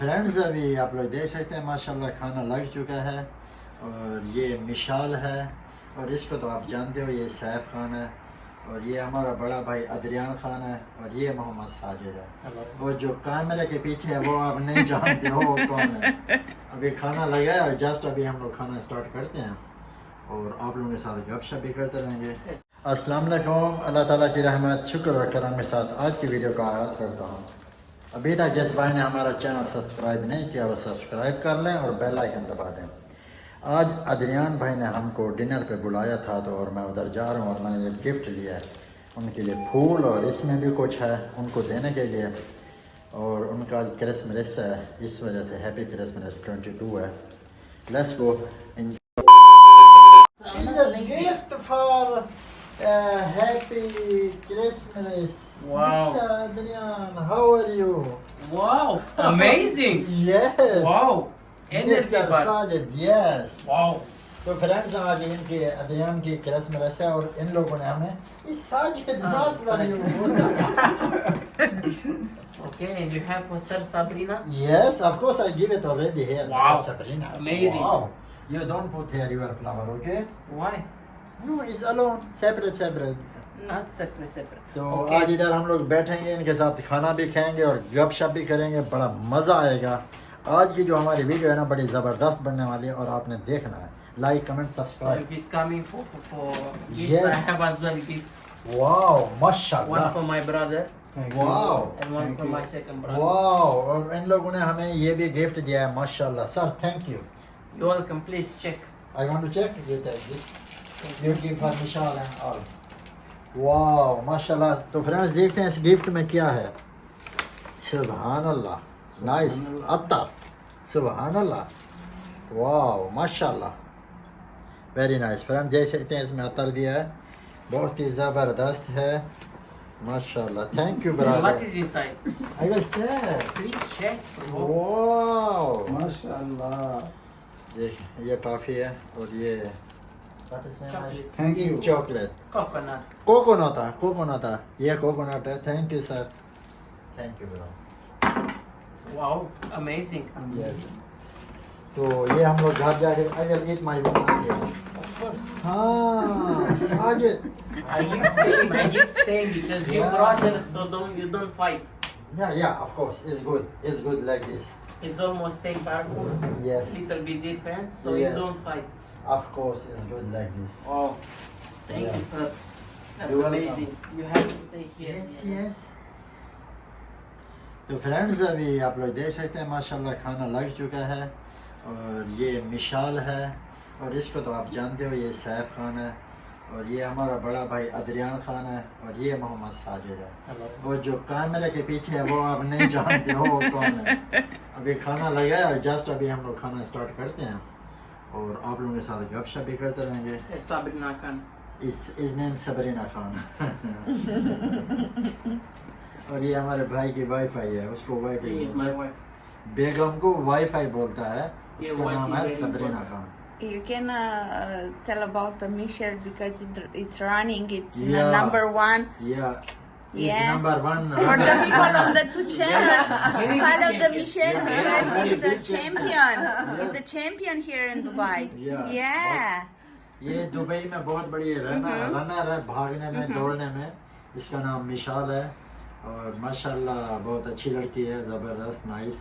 Friends अभी आप लोग देख सकते हैं माशाल्लाह खाना लग चुका है और ये मिशाल है और इसको तो आप जानते हो, ये सैफ खान है और ये हमारा बड़ा भाई ادریان खान है और ये मोहम्मद साजिद है। और जो कैमरे के पीछे है वो आप नहीं जानते हो वो कौन है। अभी खाना लगा है और जस्ट अभी हम लोग खाना स्टार्ट करते हैं और आप लोगों के साथ गपशप भी करते रहेंगे। अस्सलाम वालेकुम, अल्लाह ताला की रहमत शुक्र और करम के साथ आज की वीडियो का आगाज़ करता हूँ। अभी तक जिस भाई ने हमारा चैनल सब्सक्राइब नहीं किया वो सब्सक्राइब कर लें और बेल आइकन दबा दें। आज ادریان भाई ने हमको डिनर पे बुलाया था तो और मैं उधर जा रहा हूँ और मैंने ये गिफ्ट लिया है उनके लिए, फूल और इसमें भी कुछ है उनको देने के लिए। और उनका आज क्रिसमस है, इस वजह से हैप्पी क्रिसमस 22 है। Let's go gift for happy Christmas. Wow. ادریان, how are you? Wow, amazing. Yes. Wow. Energy Mr. bar. Sajid, yes. Wow. तो फ्रेंड्स आज इनकी ادریان की क्रिसमस है और इन लोगों ने हमें इस साजिद रात वाली Okay, and you have for Sir Sabrina? Yes, of course I give it already here. Wow. Sabrina. Amazing. Wow. You don't put here your flower, okay? Why? No, it's alone, separate. Not separate. तो Okay. आज इधर हम लोग बैठेंगे, इनके साथ खाना भी खाएंगे और गपशप भी करेंगे, बड़ा मज़ा आएगा। आज की जो हमारी वीडियो है ना बड़ी ज़बरदस्त बनने वाली है और आपने देखना है। Like comment So subscribe. if he's coming for gifts, Yes. I have as well gift. Wow One माशाल्लाह, for my brother wow and one for my second brother. Wow. और इन लोगों ने हमें ये भी गिफ्ट दिया है माशाल्लाह। Sir thank you. You're welcome. Please check. I want to check. You take this. You give for Mishal and all. Wow माशाल्लाह। तो फ्रेंड्स देखते हैं इस गिफ्ट में क्या है। सुभान अल्लाह, नाइस अत्तर, सुभान अल्लाह, वाओ माशाल्लाह, वेरी नाइस। फ्रेंड देख सकते हैं इसमें अत्तर दिया है, बहुत ही ज़बरदस्त है माशाल्लाह। Thank you What brother. is inside? I will check. Please check. Wow माशाल्लाह, देख ये टॉफ़ी है और ये Chocolate. थैंक यू। Chocolate Coconut. कोकोनट है, ये कोकोनट है। Thank you sir, thank you brother. Wow, amazing. Yes. तो ये हम लोग घर जाके अगर ईट माई Of course. हाँ Sajid. I give same because you Yeah. brothers, so you don't fight. Yeah, of course, it's good like this. It's almost same parkour. Yes, Little bit different, so Yes. you don't fight. of course, it's good like this. Wow. Thank Yeah. you, sir. That's You're welcome. amazing. You have to stay here. Yes. तो friends अभी आप लोग देख सकते हैं माशाल्लाह खाना लग चुका है और ये मिशाल है और इसको तो आप जानते हो, ये सैफ खान है और ये हमारा बड़ा भाई ادریان खान है और ये मोहम्मद साजिद है। Hello. और जो कैमरे के पीछे है वो आप नहीं जानते हो वो कौन है। अभी खाना लगा है और जस्ट अभी हम लोग खाना स्टार्ट करते हैं और आप लोगों के साथ गपशप भी करते रहेंगे। Sabrina Khan. इस नेम सबरीना खान। और ये हमारे भाई की वाईफाई है, उसको wifi He is my wife. बेगम को वाईफाई बोलता है, ये उसका नाम है wifi very Sabrina important. Khan. You can tell about the Mishal because it's running. It's Yeah. number one. Yeah, it's Yeah. number one For the people on the two channels, Very good follow the champion. Mishal Yeah. because Very it's the good champion. It's the champion here in Dubai. Yeah. Yeah. ये Dubai में बहुत बड़ी runner है भागने में दौड़ने में। इसका नाम मिशाल है और माशाल्लाह बहुत अच्छी लड़की है, ज़बरदस्त नाइस।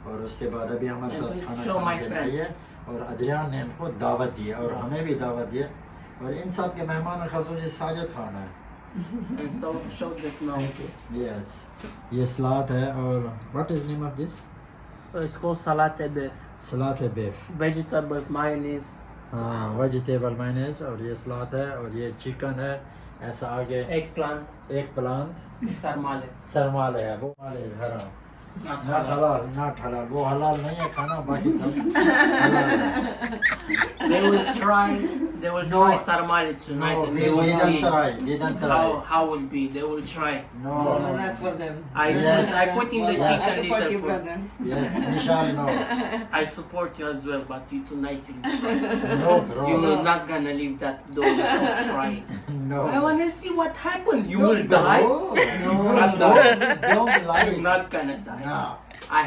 और उसके बाद अभी हमारे साथ Please खाना show खाने my के लिए friend. आई है और ادریان ने इनको दावत दी है और हमें भी दावत दी है और इन सब के मेहमान खसूसी साजिद खान है। And so show this now. Yes, ये सलाद है और what is name of this? It's called salate beef. सलाद है बेफ। Vegetables, mayonnaise, हाँ वेजिटेबल मायनेस और ये सलाद है और ये चिकन है। ऐसा आगे eggplant, एक प्लांट sarmale. सरमाल है, वो माल इज हराम, Not नॉट halal. हलाल, नॉट हलाल। वो हलाल नहीं है खाना, बाकी सब हलाल है। They will try. They will No. try sarmale tonight, No, and we they will didn't see try, didn't try. how will be. They will try. No, Not for them. Yes. I put in the Yes. I chicken support you, little food. brother. yes, Mishal, no, I support you as well, but you tonight you will try. no, bro, You will not gonna leave that door without trying. no. I wanna see what happened. You No, will die. No, No, no, don't lie. You're not gonna die. No. I